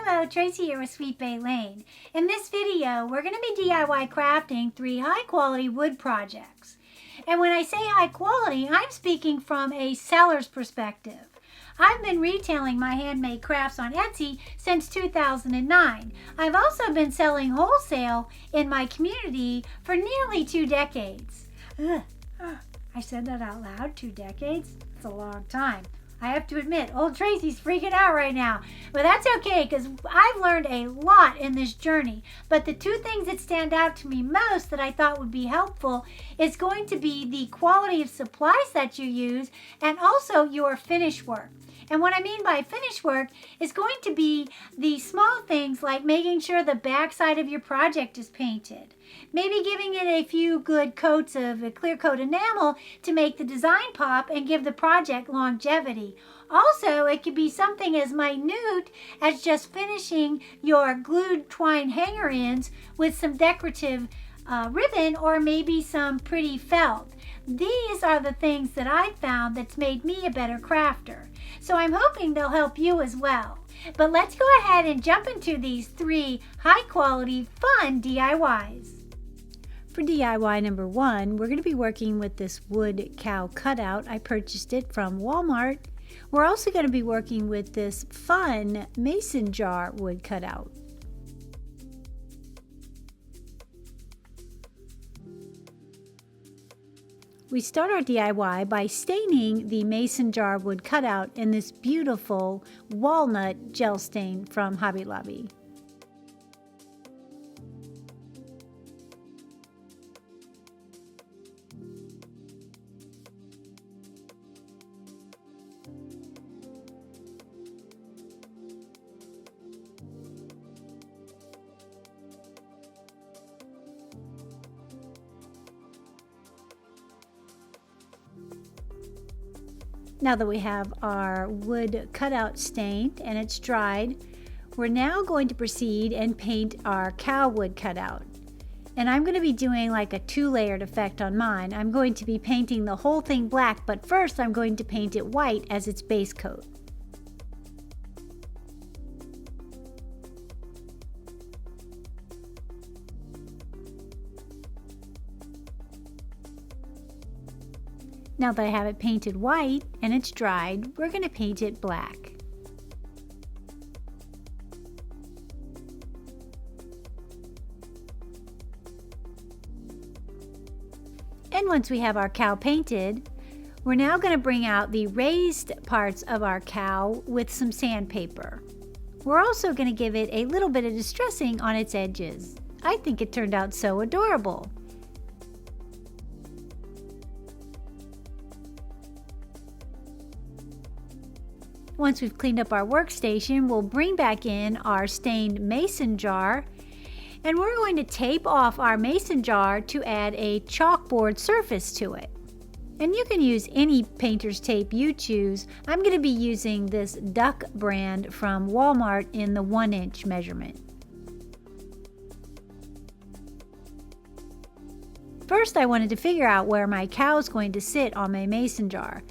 Hello, Tracy here with Sweet Bay Lane. In this video, we're going to be DIY crafting 3 high-quality wood projects. And when I say high quality, I'm speaking from a seller's perspective. I've been retailing my handmade crafts on Etsy since 2009. I've also been selling wholesale in my community for nearly 2 decades. I said that out loud, 2 decades? It's a long time. I have to admit, old Tracy's freaking out right now. But that's okay, because I've learned a lot in this journey. But the 2 things that stand out to me most that I thought would be helpful is going to be the quality of supplies that you use and also your finish work. And what I mean by finish work is going to be the small things like making sure the backside of your project is painted. Maybe giving it a few good coats of a clear coat enamel to make the design pop and give the project longevity. Also, it could be something as minute as just finishing your glued twine hanger ends with some decorative ribbon or maybe some pretty felt. These are the things that I've found that's made me a better crafter. So I'm hoping they'll help you as well. But let's go ahead and jump into these 3 high-quality, fun DIYs. For DIY number 1, we're going to be working with this wood cow cutout. I purchased it from Walmart. We're also going to be working with this fun mason jar wood cutout. We start our DIY by staining the mason jar wood cutout in this beautiful walnut gel stain from Hobby Lobby. Now that we have our wood cutout stained and it's dried, we're now going to proceed and paint our cow wood cutout. And I'm going to be doing like a 2-layered effect on mine. I'm going to be painting the whole thing black, but first I'm going to paint it white as its base coat. Now that I have it painted white and it's dried, we're going to paint it black. And once we have our cow painted, we're now going to bring out the raised parts of our cow with some sandpaper. We're also going to give it a little bit of distressing on its edges. I think it turned out so adorable. Once we've cleaned up our workstation, we'll bring back in our stained mason jar, and we're going to tape off our mason jar to add a chalkboard surface to it. And you can use any painter's tape you choose. I'm going to be using this Duck brand from Walmart in the 1-inch measurement. First, I wanted to figure out where my cow is going to sit on my mason jar.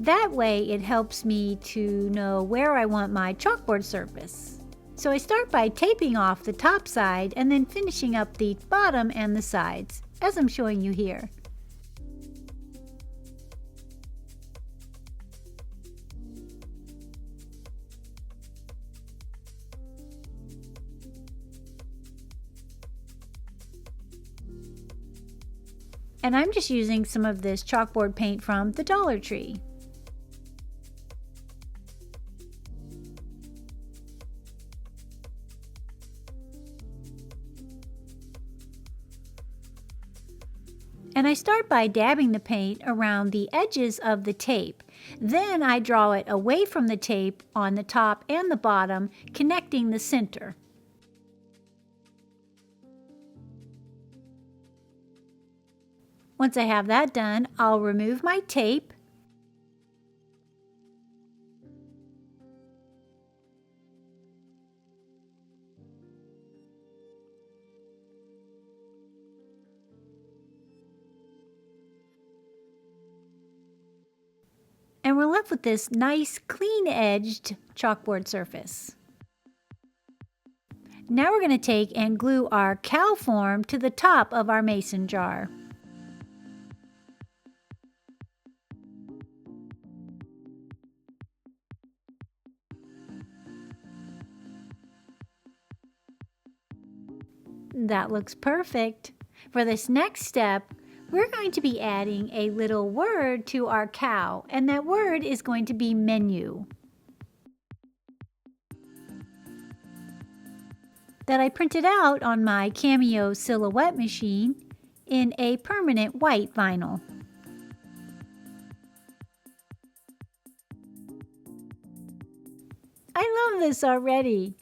That way it helps me to know where I want my chalkboard surface. So I start by taping off the top side and then finishing up the bottom and the sides, as I'm showing you here. And I'm just using some of this chalkboard paint from the Dollar Tree. And I start by dabbing the paint around the edges of the tape. Then I draw it away from the tape on the top and the bottom, connecting the center. Once I have that done, I'll remove my tape. And we're left with this nice clean-edged chalkboard surface. Now we're going to take and glue our cow form to the top of our mason jar. That looks perfect. For this next step, we're going to be adding a little word to our cow, and that word is going to be menu. That I printed out on my Cameo silhouette machine in a permanent white vinyl. I love this already.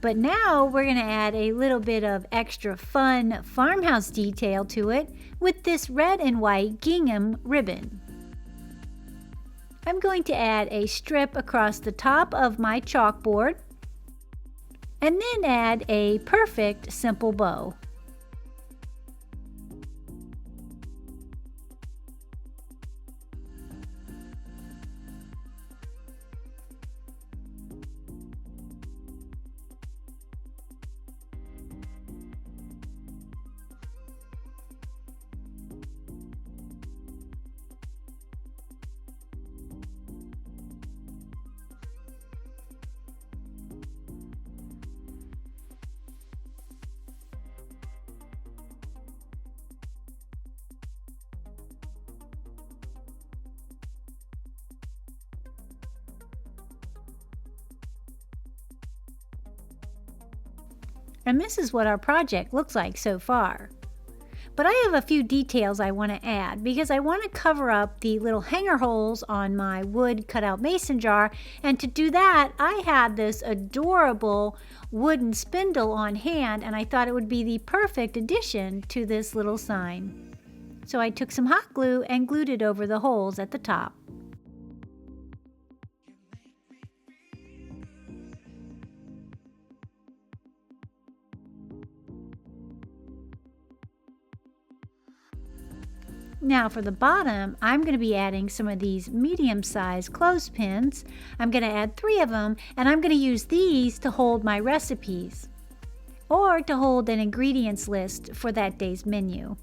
But now we're going to add a little bit of extra fun farmhouse detail to it with this red and white gingham ribbon. I'm going to add a strip across the top of my chalkboard and then add a perfect simple bow. And this is what our project looks like so far. But I have a few details I want to add because I want to cover up the little hanger holes on my wood cutout mason jar, and to do that I had this adorable wooden spindle on hand and I thought it would be the perfect addition to this little sign. So I took some hot glue and glued it over the holes at the top. Now for the bottom, I'm going to be adding some of these medium-sized clothespins. I'm going to add 3 of them, and I'm going to use these to hold my recipes or to hold an ingredients list for that day's menu.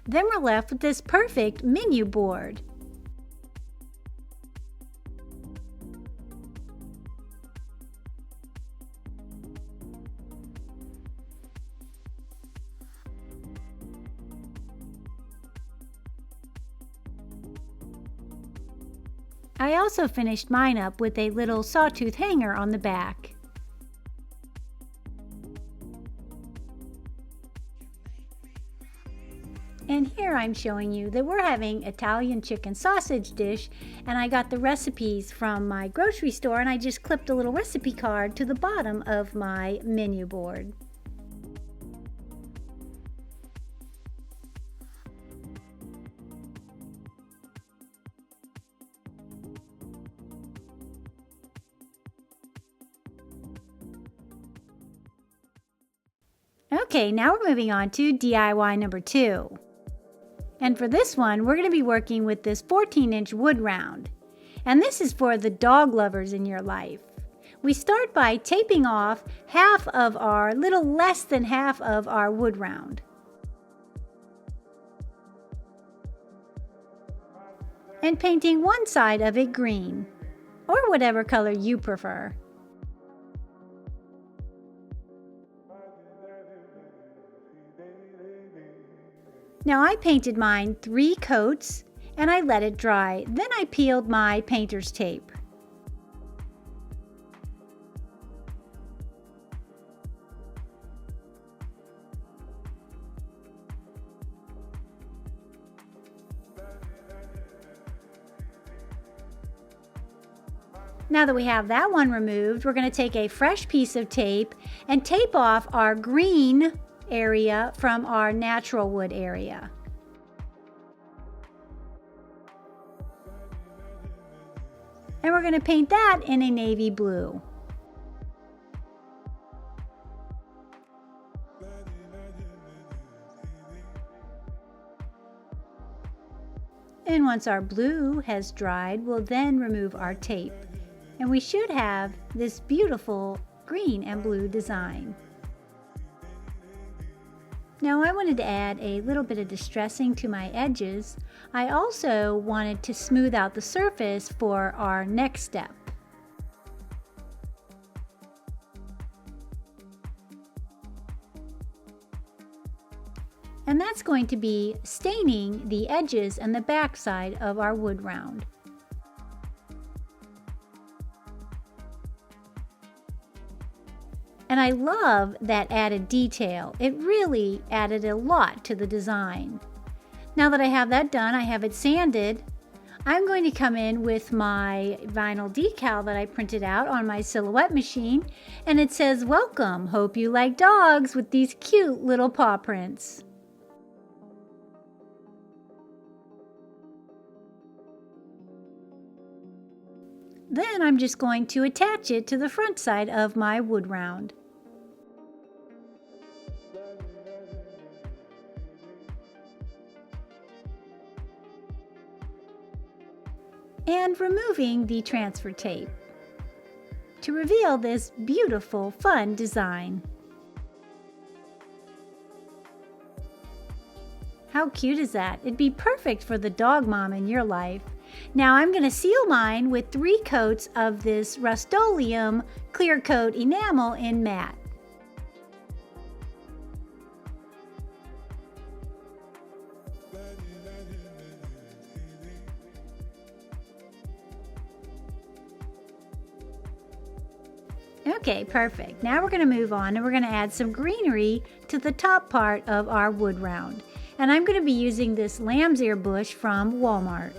Then we're left with this perfect menu board. I also finished mine up with a little sawtooth hanger on the back. And here I'm showing you that we're having Italian chicken sausage dish, and I got the recipes from my grocery store and I just clipped a little recipe card to the bottom of my menu board. Okay, now we're moving on to DIY number 2. And for this one, we're going to be working with this 14-inch wood round. And this is for the dog lovers in your life. We start by taping off little less than half of our wood round. And painting one side of it green, or whatever color you prefer. Now I painted mine 3 coats, and I let it dry. Then I peeled my painter's tape. Now that we have that one removed, we're going to take a fresh piece of tape and tape off our green area from our natural wood area. And we're going to paint that in a navy blue. And once our blue has dried, we'll then remove our tape. And we should have this beautiful green and blue design. Now I wanted to add a little bit of distressing to my edges. I also wanted to smooth out the surface for our next step. And that's going to be staining the edges and the back side of our wood round. And I love that added detail. It really added a lot to the design. Now that I have that done, I have it sanded. I'm going to come in with my vinyl decal that I printed out on my silhouette machine, and it says, "Welcome, hope you like dogs," with these cute little paw prints. Then I'm just going to attach it to the front side of my wood round. And removing the transfer tape to reveal this beautiful, fun design. How cute is that? It'd be perfect for the dog mom in your life. Now I'm going to seal mine with 3 coats of this Rust-Oleum clear coat enamel in matte. Okay, perfect. Now we're going to move on and we're going to add some greenery to the top part of our wood round. And I'm going to be using this lamb's ear bush from Walmart.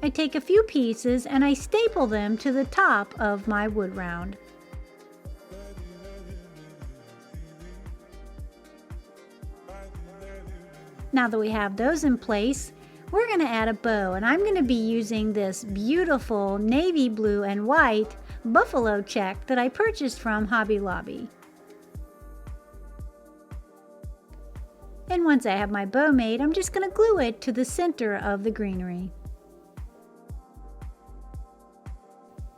I take a few pieces and I staple them to the top of my wood round. Now that we have those in place, we're going to add a bow, and I'm going to be using this beautiful navy blue and white buffalo check that I purchased from Hobby Lobby. And once I have my bow made, I'm just going to glue it to the center of the greenery.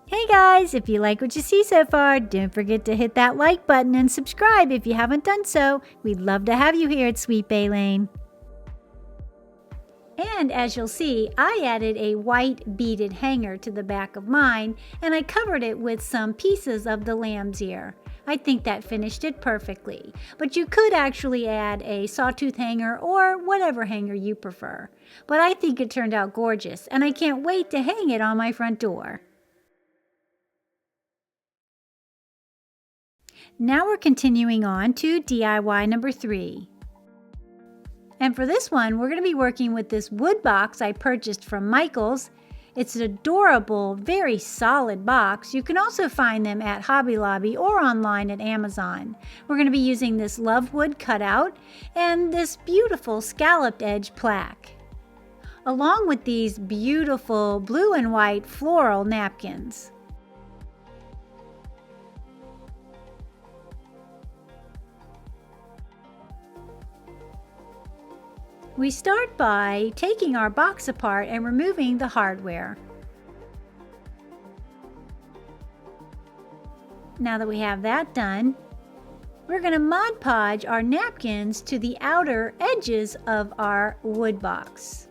Hey guys, if you like what you see so far, don't forget to hit that like button and subscribe if you haven't done so. We'd love to have you here at Sweet Bay Lane. And as you'll see, I added a white beaded hanger to the back of mine, and I covered it with some pieces of the lamb's ear. I think that finished it perfectly, but you could actually add a sawtooth hanger or whatever hanger you prefer. But I think it turned out gorgeous, and I can't wait to hang it on my front door. Now we're continuing on to DIY number 3. And for this one, we're going to be working with this wood box I purchased from Michael's. It's an adorable, very solid box. You can also find them at Hobby Lobby or online at Amazon. We're going to be using this love wood cutout and this beautiful scalloped edge plaque, along with these beautiful blue and white floral napkins. We start by taking our box apart and removing the hardware. Now that we have that done, we're going to Mod Podge our napkins to the outer edges of our wood box.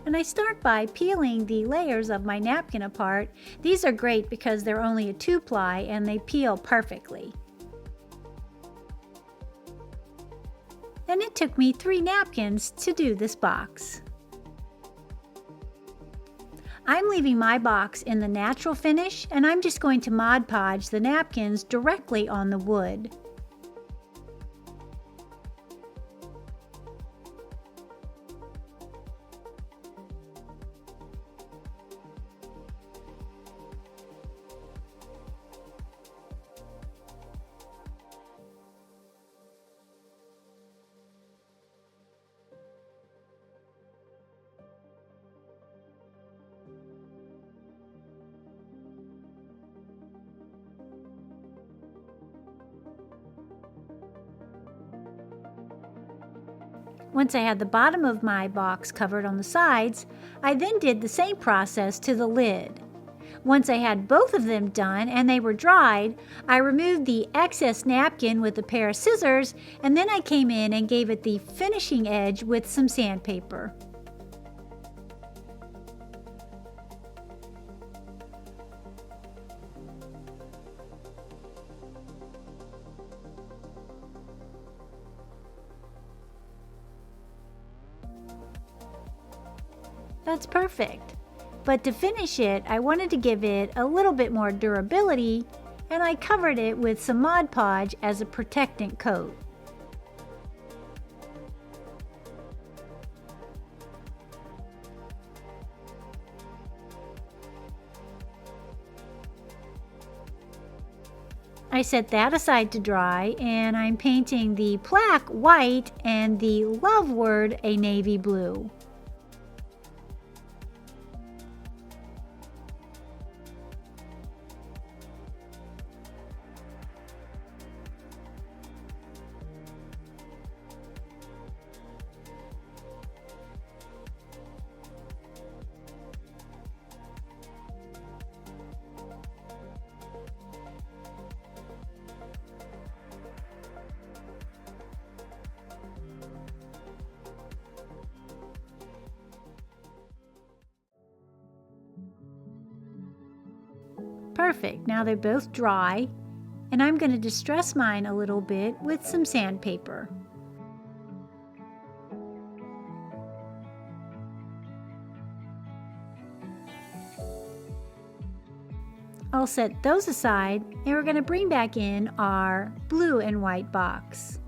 And I start by peeling the layers of my napkin apart. These are great because they're only a 2-ply and they peel perfectly. And it took me 3 napkins to do this box. I'm leaving my box in the natural finish, and I'm just going to Mod Podge the napkins directly on the wood. Once I had the bottom of my box covered on the sides, I then did the same process to the lid. Once I had both of them done and they were dried, I removed the excess napkin with a pair of scissors, and then I came in and gave it the finishing edge with some sandpaper. That's perfect. But to finish it, I wanted to give it a little bit more durability, and I covered it with some Mod Podge as a protectant coat. I set that aside to dry, and I'm painting the plaque white and the love word a navy blue. Perfect. Now they're both dry, and I'm going to distress mine a little bit with some sandpaper. I'll set those aside, and we're going to bring back in our blue and white box.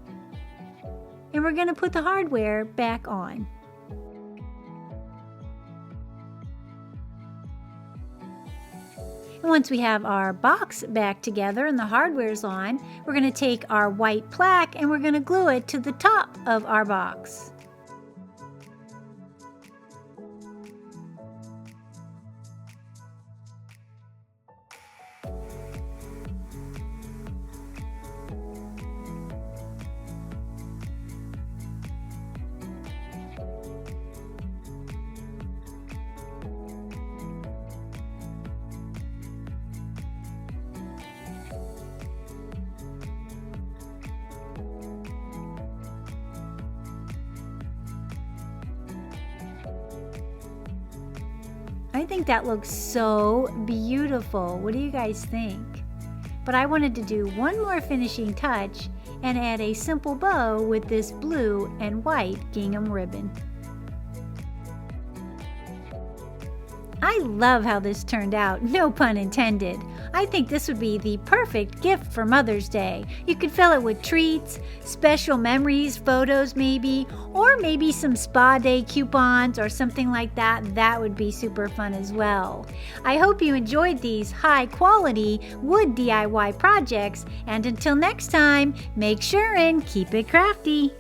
And we're going to put the hardware back on. Once we have our box back together and the hardware's on, we're going to take our white plaque and we're going to glue it to the top of our box. I think that looks so beautiful. What do you guys think? But I wanted to do one more finishing touch and add a simple bow with this blue and white gingham ribbon. I love how this turned out, no pun intended. I think this would be the perfect gift for Mother's Day. You could fill it with treats, special memories, photos maybe, or maybe some spa day coupons or something like that. That would be super fun as well. I hope you enjoyed these high quality wood DIY projects, and until next time, make sure and keep it crafty.